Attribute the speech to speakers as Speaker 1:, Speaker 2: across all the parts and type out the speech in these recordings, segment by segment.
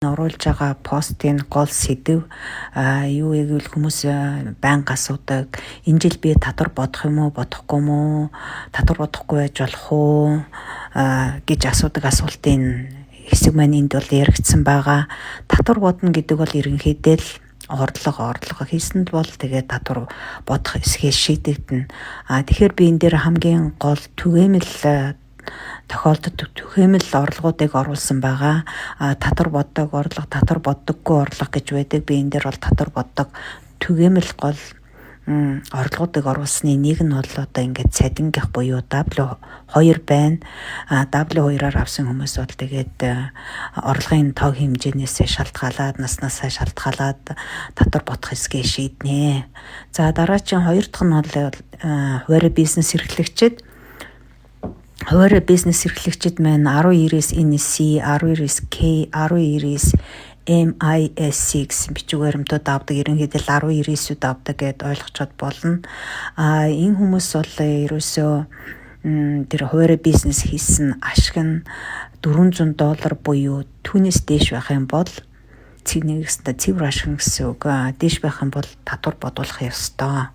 Speaker 1: оруулж байгаа постын гол сэдэв юу гэвэл хүмүүс байнга асуудаг. Энэ жил би татвар бодох юм уу, бодохгүй юм уу? Татвар бодохгүй байж болох уу? Гэж асуудаг асуултын хэсэг маань энд бол яригдсан байгаа. Татвар бодно гэдэг бол ерөнхийдөө л орлого хийсэн бол тэгээд татвар бодох эсгээ шийдэгдэнэ. Тэгэхээр би энэ дээр хамгийн гол түгээмэл тохиолдолд түгээмэл орлогуудыг оруулсан байгаа. Татвар боддог орлого, татвар боддоггүй орлого гэж байдаг. Би энэ дээр бол татвар боддог түгээмэл гол орлогуудыг оруулсны нэг нь бол одоо ингээд цадингийнх буюу W2 байна. W2-аар авсан хүмүүс бол тэгээд орлогын тоо хэмжээнээс шалтгаалаад, наснасаа шалтгаалаад татвар бодох эсгээ шийднэ. За дараагийн хоёр дахь нь бол хуваарь бизнес эрхлэгчид. Хуваарь бизнес эрхлэгчид маань 19-ээс NSC, 19-ээс K, 19-ээс MIS6 бичиг баримтууд авдаг, ерөнхийдөө 19-ээс авдаг гэдээ ойлгочод болно. Энэ хүмүүс бол ерөөсөө тэр хуваарь бизнес хийсэн ашиг нь $400 буюу түүнээс дээш байх юм бол цэвэр ашиг гэсэн үг. Дээш байх юм бол татвар бодуулах ёстой.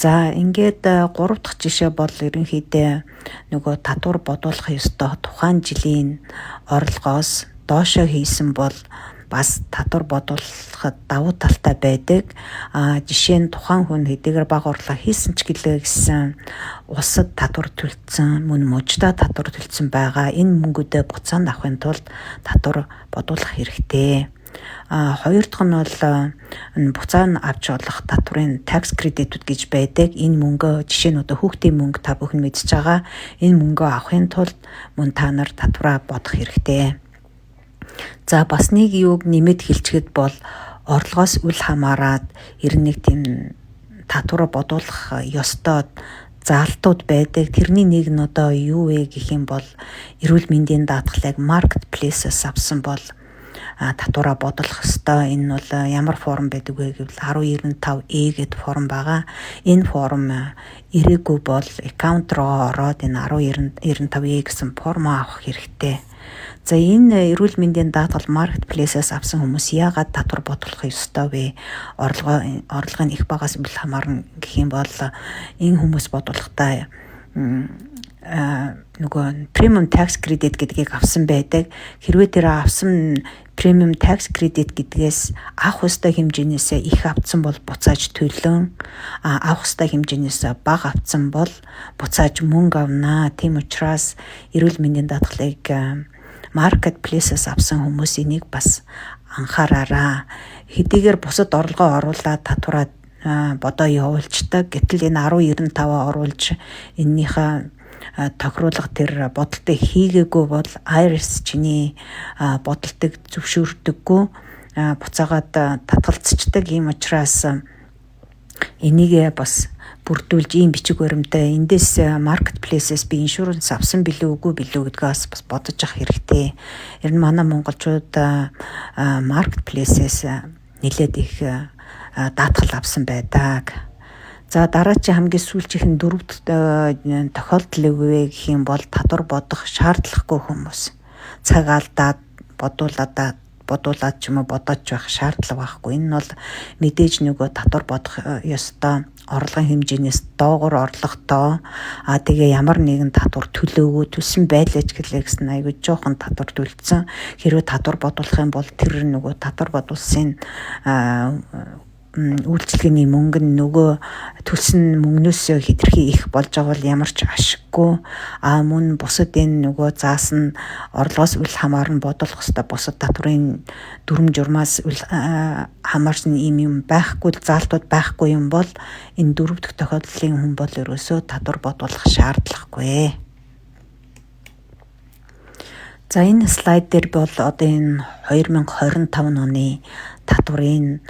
Speaker 1: За ингээд 3 дахь жишээ бол ерөнхийдөө нөгөө татвар бодуулах ёстой тухайн жилийн орлогоос доошоо хийсэн бол бас татвар бодуулахад давуу талтай байдаг. Жишээ нь тухайн хүн хэдийгээр бага орлого хийсэн ч гэлээ гэсэн улсад татвар төлсөн, мөн мужидаа татвар төлсөн байгаа. Энэ мөнгөдөө буцаанд авахын тулд татвар бодуулах хэрэгтэй. Хоёр дахь нь бол буцаанд авч болох татврын tax credit гэж байдаг. Энэ мөнгө жишээ нь одоо хүүхдийн мөнгө та бүхэн мэдж байгаа. Энэ мөнгөө авахын тулд мөн та нар татвараа бодох хэрэгтэй. За бас нэг юуг нэмэт хэлчихэд бол орлогоос үл хамааран нэг тийм татвараа бодуулах ёстой заалтууд байдаг. Тэрний нэг нь одоо юу вэ гэх юм бол эрүүл мэндийн даатгалыг marketplace-аас авсан бол татвараа бодох ёстой. Энэ бол ямар форм байдаг вэ гэвэл 1095E гэдэг форм байгаа. Энэ форм ирээгүй бол аккаунт руу ороод энэ 1095E гэсэн форм авах хэрэгтэй. За энэ эрүүл мэндийн даатгал marketplace-аас авсан хүмүүс яагаад татвар бодох ёстой вэ? Орлого нь их багаас үл хамаарна гэх юм бол энэ хүмүүс бодуулахдаа нөгөө премиум tax credit гэдгийг авсан байдаг. Хэрвээ тэр авсан премиум tax credit гэдгээс авах ёстой хэмжээнээс их авсан бол буцааж төлөн, авах ёстой хэмжээнээс бага авсан бол буцааж мөнгө авнаа. Тийм учраас эрүүл мэндийн даатгалыг marketplace-аас авсан хүмүүс энийг бас анхаараарай. Хэдийгээр бусад орлогоо оруулаад татвараа бодоо явуулцдаг. Гэтэл энэ 1095 оруулж эннийхээ тохируулга тэр бодолтой хийгээгүй бол IRS чиний бодолтыг зөвшөөрдөггүй, буцаагаад татгалзчихдаг. Ийм учраас энийг бас бүрдүүлж ийм бичиг баримтаа эндээс marketplace-ээс би иншуранс авсан билүү үгүй билүү гэдгээс бас бодож авах хэрэгтэй. Ер нь манай монголчууд marketplace-ээс нэлээд их даатгал авсан байдаг. За дараагийн хамгийн сүүлчийнх нь 4 тохиолдол вэ гэх юм бол татвар бодох шаардлагагүй хүмүүс. Цаг алдаад бодуулаад ч юм уу бодож байх шаардлага байхгүй. Энэ бол мэдээж нөгөө татвар бодох ёстой орлогын хэмжээнээс доогуур орлоготой. Тэгээ ямар нэгэн татвар төлөөгүй төлсөн байлаач гэлээ гэсэн айгүй жоохон татвар төлцсөн. Хэрвээ татвар бодуулах юм бол тэр нөгөө татвар бодуулсан үйлчлэгээний мөнгө нь нөгөө төлсөн мөнгнөөс хэтэрхий их болж байгаа бол ямар ч ашиггүй. Мөн бусад энэ нөгөө заасан орлогоос үл хамааран бодох хэвээр бусад татврын дүрм журмаас үл хамаарсан юм байхгүй, заалтууд байхгүй юм бол энэ 4 дахь тохиолдлын хүн бол ерөөсөө татвар бодуулах шаардлагагүй. За энэ слайд дээр бол одоо энэ 2025 оны татврын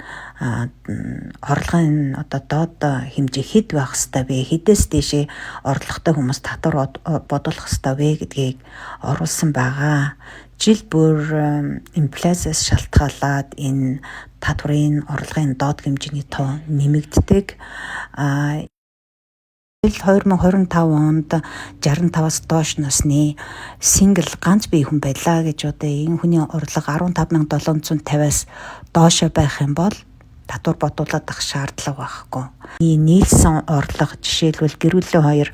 Speaker 1: орлогын одоо доод хэмжээ хэд байх ёстой вэ? Хэдээс дээшээ орлоготой хүмүүс татвар бодуулах ёстой вэ гэдгийг оруулсан байгаа. Жил бүр инфляциас шалтгаалаад энэ татврын орлогын доод хэмжээний тоо нэмэгддэг. 2025 онд 65-аас доош насны сингл ганц бие хүн байлаа гэж одоо энэ хүний орлого 15,750-аас доош байх юм бол татвар бодуулаад авах шаардлага байхгүй. Нийлсэн орлого жишээлбэл гэр бүлийн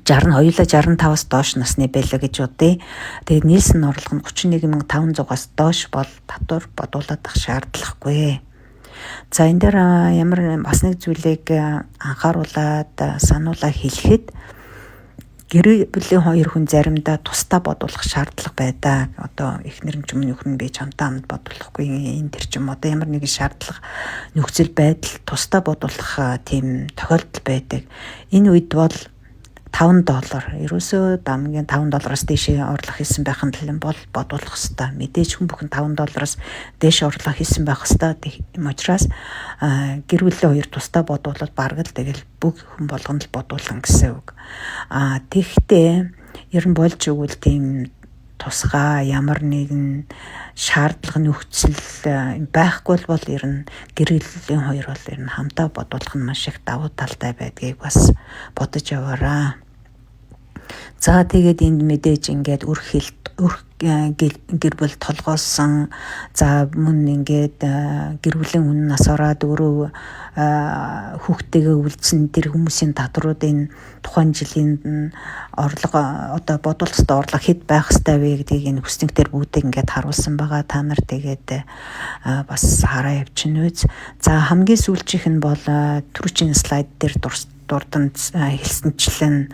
Speaker 1: 65-аас доош насны байлаа гэж бодъё. Тэгээд нийлсэн орлого нь 31,500-аас доош бол татвар бодуулаад авах шаардлагагүй. За энэ дээр ямар бас нэг зүйлийг анхааруулад сануулаа хэлэхэд гэр бүлийн 2 хүн заримдаа тусдаа бодуулах шаардлага байдаг. Одоо эхнэр нь ч юм уу нөхөр нь би чамтай хамт бодуулахгүй энэ төр ч юм одоо ямар нэгэн шаардлага нөхцөл байдал тусдаа бодуулах тийм тохиолдол байдаг. Энэ үед бол $5 ерөөсөө дамгийн $5-аас дээш орлого хийсэн байх нь бол бодуулах хэрэгтэй. Мэдээж хүн бүхэн $5-аас дээш орлого хийсэн байх хэрэгтэй. Тийм учраас гэр бүлийн 2 тусдаа бодуулаад бараг л тэгэл бүх хүн болгоно л бодуулан гэсэн үг. Тэгэхдээ ер нь болж өгвөл тийм тусгай ямар нэгэн шаардлага нөхцөл байхгүй бол ер нь гэр бүлийн 2 бол ер нь хамтаа бодуулах нь маш их давуу талтай байдгийг бас бодож яваарай. За тэгээд энд мэдээж ингээд гэр бүл толгоосон за мөн ингээд гэр бүлийн үнэ нас ороод өөрөө хүүхдтэйгээ үлдсэн тэр хүмүүсийн татваруудын тухайн жилийн орлого одоо бодуулах ёстой орлого хэд байх ёстой вэ гэдгийг энэ хүснэгтэр бүгдийг ингээд харуулсан байгаа. Та нар тэгээд бас хараа явчихна үз. За хамгийн сүүлчийнх нь бол түрүүчийн слайд дээр дурдан хэлсэнчлэн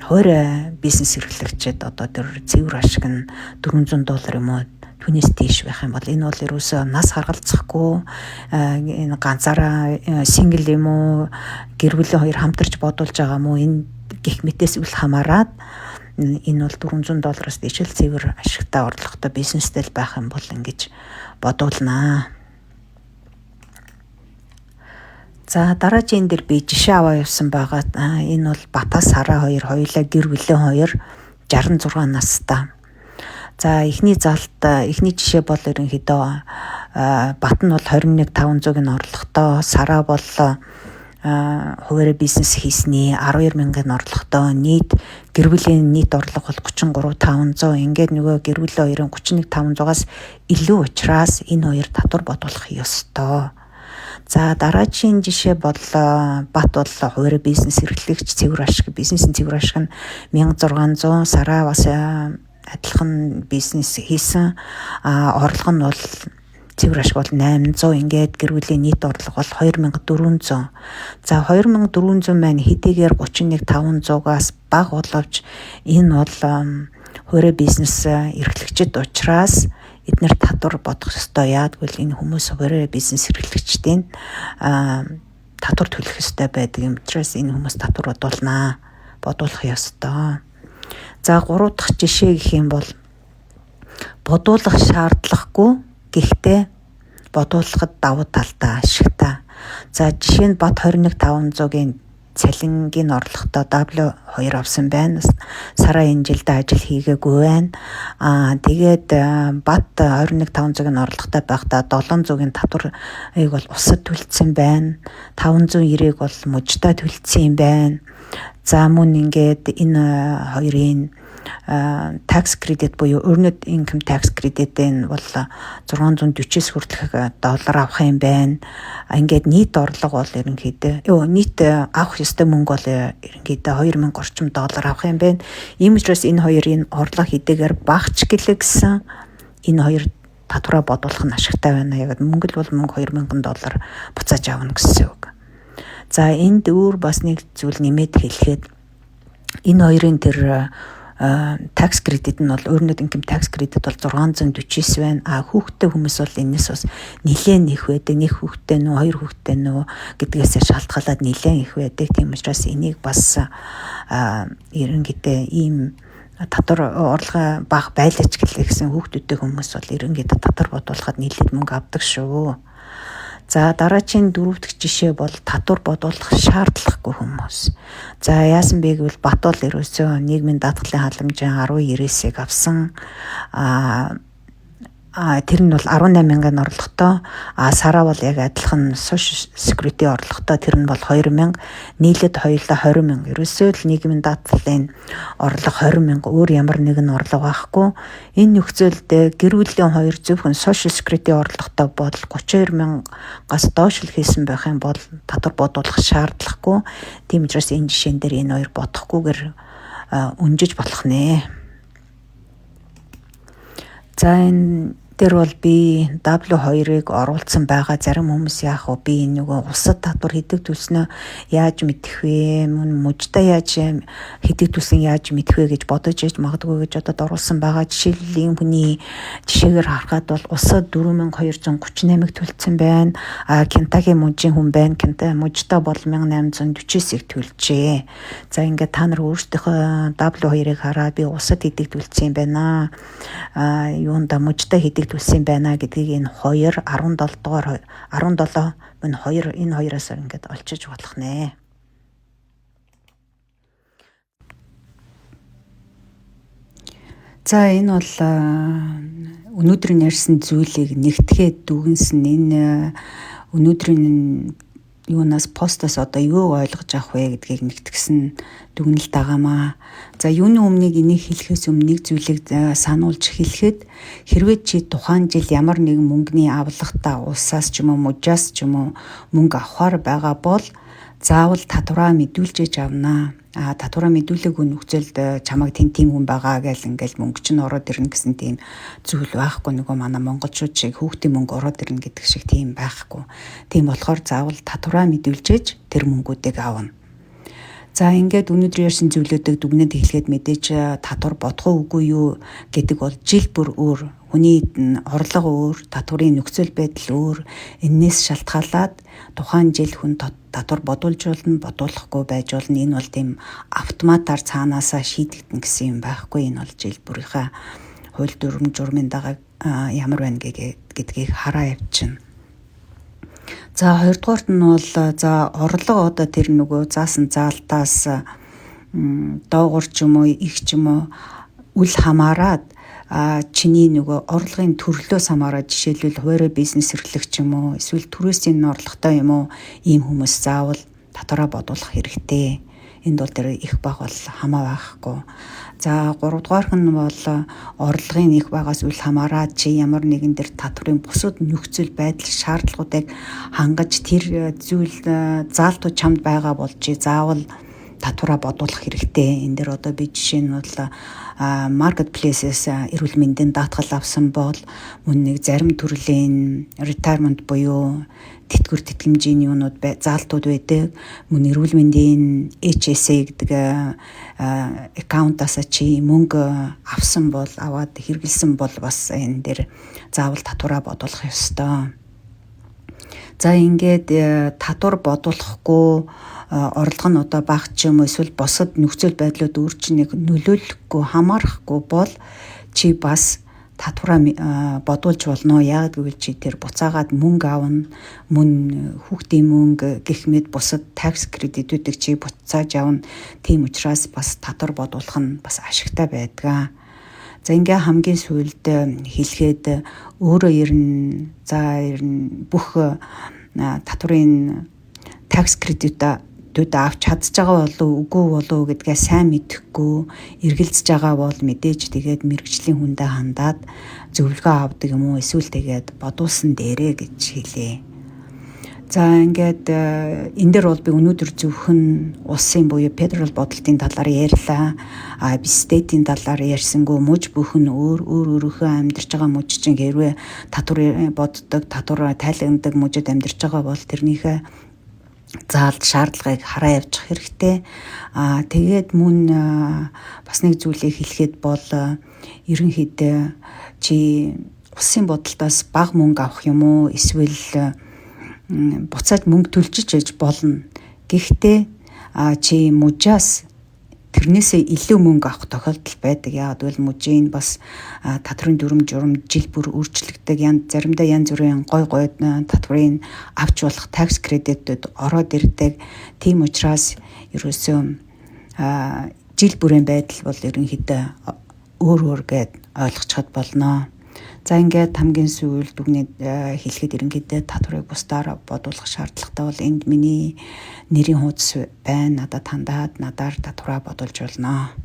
Speaker 1: хойроо бизнес эрхлэгчид одоо тэр цэвэр ашиг нь $400 юм уу түүнээс тийш байх юм бол энэ бол ерөөсөө нас харгалзахгүй энэ ганцаараа сингл юм уу гэр бүлийн 2 хамтарч бодуулж байгаа мó энэ гих мэтээс үл хамааран энэ бол $400-аас дээш л цэвэр ашигтай орлоготой бизнестэй байх юм бол ингэж бодуулнаа. За дараагийн дээр би жишээ аваа явсан байгаа. Энэ бол Бата Сара 2 хоёулаа гэр бүлийн 2 66 настай. За эхний жишээ бол ерөнхийдөө Бат нь бол 21,500-ийн орлоготой, Сара бол хуваарь бизнес хийсний 12,000-ийн орлоготой, нийт гэр бүлийн нийт орлого бол 33,500. Ингээд нөгөө гэр бүлийн 2-ын 31,500-аас илүү учраас энэ 2 татвар бодуулах ёстой. За дараагийн жишээ бол Бат бол хуваарь бизнес эрхлэгч цэвэр ашиг бизнесийн цэвэр ашиг нь 1,600, Сара бас адилхан бизнес хийсэн орлого нь бол цэвэр ашиг бол 800. Ингээд гэр бүлийн нийт орлого бол 2,400. За 2,400 маань хэдийгээр 31,500-аас бага боловч энэ бол хуваарь бизнес эрхлэгчид учраас эдгээр татвар бодох ёстой. Яагтвэл энэ хүмүүс хуваарь бизнес эрхлэгчдийн татвар төлөх ёстой байдаг юм учраас энэ хүмүүс татвар бодуулах ёстой. За 3 дахь жишээ гэх юм бол бодуулах шаардлагагүй гэхдээ бодуулахад давуу талтай ашигтай. За жишээ нь Бат 21,500-ийн цалингийн орлоготой W2 авсан байна. Сара энэ жилд ажил хийгээгүй байна. Тэгээд Бат 21,500-ийн орлоготой байхдаа 700-ийн татварыг бол усад төлсөн байна. 590-ыг бол мужтай төлсөн юм байна. За мөн ингээд энэ хоёрын tax credit буюу earned income tax credit-ийн бол 640-с хүртэлх доллар авах юм байна. Ингээд нийт орлого бол ерөнхийдөө нийт авах ёстой мөнгө бол ерөнхийдөө 2,000 орчим доллар авах юм байна. Ийм учраас энэ хоёрын орлого хэдийгээр багч гэлэгсэн энэ хоёр татвараа бодуулах нь ашигтай байна. Яг мөнгө бол мөнгө $2,000 буцааж авна гэсэн үг. За энд өөр бас нэг зүйл нэмээд хэлэхэд энэ хоёрын тэр tax credit нь бол earned income tax credit бол 649 байна. Хүүхдтэй хүмүүс бол энэс бас нэлээд их байдаг. Нэг хүүхдтэй нөө, 2 хүүхдтэй нөө гэдгээс шалтгаалаад нэлээд их байдаг. Тийм учраас энийг бас ерөнхийдөө ийм татвар орлого бага байлаач гэсэн хүүхдүүдтэй хүмүүс бол ерөнхийдөө татвар бодуулахад нэлээд мөнгө авдаг шүү. За дараагийн 4 дахь жишээ бол татвар бодуулах шаардлагагүй хүмүүс. За яасан бэ гэвэл Бат бол ерөөсөө нийгмийн даатгалын халамжийн 19-ийг авсан. тэр нь бол 18,000 орлоготой. Сараа бол яг адилхан social security орлоготой. Тэр нь бол 2,000, нийлээд хоёулаа 20,000. Ерөөсөө л нийгмийн даатгалын орлого 20,000. Өөр ямар нэгэн орлого байхгүй. Энэ нөхцөлд гэр бүлийн хоёр зөвхөн social security орлоготой бол 32,000-аас доош л хийсэн байх юм бол татвар бодуулах шаардлагагүй. Тийм учраас энэ жишээн дээр энэ хоёр бодохгүйгээр өнжиж болох нэ. За энэ дээр бол би W2-ыг оруулсан байгаа. Зарим хүмүүс яах вэ? Би нөгөө усад татвар хийдэгдүүлснөө яаж мэдэх вэ? Мужидаа яаж хийдэгдүүлсэн яаж мэдэх вэ гэж бодож иж магадгүй гэж одод оруулсан байгаа. Жишээлбэл хүний жишээгээр харахад бол усад 4,238-ыг төлсөн байна. Кентаки мужийн хүн байна. Мужидаа бол 1,849-ыг төлжээ. За ингээд та нар өөрсдийнхөө W2-ыг хараад би усад хийдэгдүүлсэн юм байна. Юунда мужидаа төлсөн байна гэдгийг энэ 2 17 дугаар 17 мөн 2 энэ хоёроос ингээд олчиж болох нэ. За энэ бол өнөөдрийн ярьсан зүйлийг нэгтгэхэд дүгнсэн энэ өнөөдрийн юунаас постоос одоо юу ойлгож авах вэ гэдгийг нэгтгсэн дүгнэлт байгаамаа. За юуны өмнөнийг энийг хэлэхээс өмнө нэг зүйлийг сануулж хэлэхэд хэрвээ чи тухайн жил ямар нэгэн мөнгөний авлагатай улсаас ч юм уу мужаас ч юм уу мөнгө авахар байгаа бол заавал татвараа мэдүүлж авнаа. Татвараа мэдүүлээгүй нөхцөлд чамайг тийм хүн байгаа гэж ингээл мөнгө чинь ороод ирнэ гэсэн тийм зүйл байхгүй. Нөгөө манай монголчууд шиг хүүхдийн мөнгө ороод ирнэ гэдэг шиг тийм байхгүй. Тийм болохоор заавал татвараа мэдүүлж тэр мөнгүүдийг авна. За ингээд өнөөдөр ярьсан зүйлүүдийг дүгнээд хэлгээд мэдээж татвар бодох үгүй юу гэдэг бол жил бүр өөр. Хүний орлого өөр, татварын нөхцөл байдал өөр. Энээс шалтгаалаад тухайн жил хүн татвар бодуулж болно, бодуулахгүй байж болно. Энэ бол тийм автоматар цаанаасаа шийдэгдэн гэсэн юм байхгүй. Энэ бол жил бүрийнхаа хууль дүрм журмын дагаа ямар байна гэдгийг хараа явчихна. За хоёрдугаарт нь бол за орлого одоо тэр нөгөө заасан заалтаас доогуур ч юм уу их ч юм уу үл хамааран чиний нөгөө орлогын төрлөөс хамаараад жишээлбэл хуваарь бизнес эрхлэх ч юм уу эсвэл түрээсийн орлоготой юм уу ийм хүмүүс заавал татвараа бодуулах хэрэгтэй. Энд бол тэр их баг бол хамаа байхгүй. За 3 дугаарх нь бол орлогын их багаас үл хамааран чи ямар нэгэн тэр татварын бусад нөхцөл байдал шаардлагуудыг хангаж тэр зүйл заалтууд чамд байгаа бол чи заавал татвараа бодуулах хэрэгтэй. Энд дээр одоо би жишээ нь бол marketplace-с эрүүл мэндийн даатгал авсан бол мөн нэг зарим төрлийн retirement буюу тэтгэвэр тэтгэмжийн юунууд заалтууд байдаг. Мөн эрүүл мэндийн HSA гэдэг аккаунтаас чи мөнгө авсан бол аваад хэрэгэлсэн бол бас энэ дээр заавал татвараа бодуулах ёстой. За ингээд татвар бодуулахгүй орлого нь одоо бага ч юм уу эсвэл босод нөхцөл байдлууд өөрчлөнийг нөлөөлөхгүй хамаарахгүй бол чи бас татвараа бодуулж болно. Яг гэвэл чи тэр буцаагаад мөнгө авна. Мөн хүүхдийн мөнгө гэх мэт бусад tax credit-үүдийг чи буцааж авна. Тийм учраас бас татвар бодуулах нь бас ашигтай байдаг. За ингээ хамгийн сүүлд хэлэхэд өөрөө ерэн бүх татварын tax credit-үүд авч чадж байгаа болов үгүй болов гэдгээ сайн мэдэхгүй эргэлзэж байгаа бол мэдээж тэгээд мэрэгжлийн хүндээ хандаад зөвлөгөө авдаг юм уу эсвэл тэгээд бодуулсан дээрээ гэж хэлээ. За ингээд энэ дээр бол би өнөөдөр зөвхөн улсын буюу федерал бодолтын талаар ярьлаа. Би стейтийн талаар ярьсангүй муж бүхэн өөрийнхөө амьдарч байгаа муж чинь хэрвээ татвар боддог, татвар тайлагнадаг мужид амьдарч байгаа бол тэрнийхээ заалт шаардлагыг хараа явчих хэрэгтэй. Тэгээд мөн бас нэг зүйлийг хэлэхэд бол ерөнхийдөө чи улсын бодолтоос бага мөнгө авах юм уу эсвэл буцаад мөнгө төлжиж яж болно. Гэхдээ чи мужаас тэрнээсээ илүү мөнгө авах тохиолдол байдаг. Яг гэвэл мужийн бас татварын дүрм журам жил бүр өөрчлөгдөг. Заримдаа янз бүрийн гой татварын авч болох tax credit-үүд ороод ирдэг. Тийм учраас ерөөсөө жил бүрийн байдал бол ерөнхийдөө өөр гээд ойлгочиход болно. За ингээд хамгийн сүүлд үгний хэлэхэд ерөнхийдөө татварыг бусдаар бодуулах шаардлагатай бол энд миний нэрийн хуудас байна. Надад хандаад надаар татвараа бодуулж болно.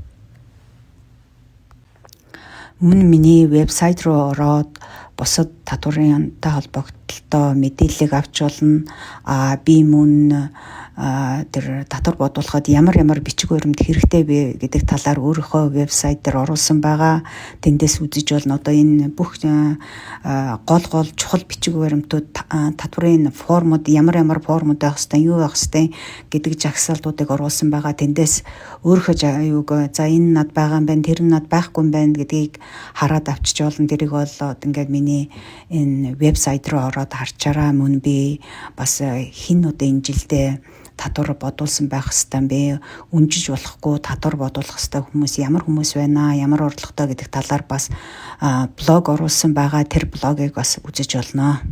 Speaker 1: Мөн миний вебсайт руу ороод бусад татварынтай холбогдлолтой мэдээллийг авч болно. Би мөн тэр татвар бодуулахад ямар бичиг баримт хэрэгтэй вэ гэдэг талаар өөрийнхөө вебсайт дээр оруулсан байгаа. Тэндээс үзэж болно. Одоо энэ бүх гол чухал бичиг баримтууд татварын формууд ямар формууд байх хэвээр юу байх хэвээр гэдэг жагсаалтуудыг оруулсан байгаа. Тэндээс өөрийнхөө за энэ над байгаа юм байна, тэр над байхгүй юм байна гэдгийг хараад авчиж болно. Тэрийг бол ингээд миний энэ вебсайт руу ороод харчаараа мөн би бас хин удаа энэ жилдээ татвар бодуулсан байх хэвээр бэ. Үнжиж болохгүй татвар бодуулах хэвээр хүмүүс ямар хүмүүс байна, ямар орлоготой гэдэг талаар бас блог оруулсан байгаа. Тэр блогийг бас үзэж болно.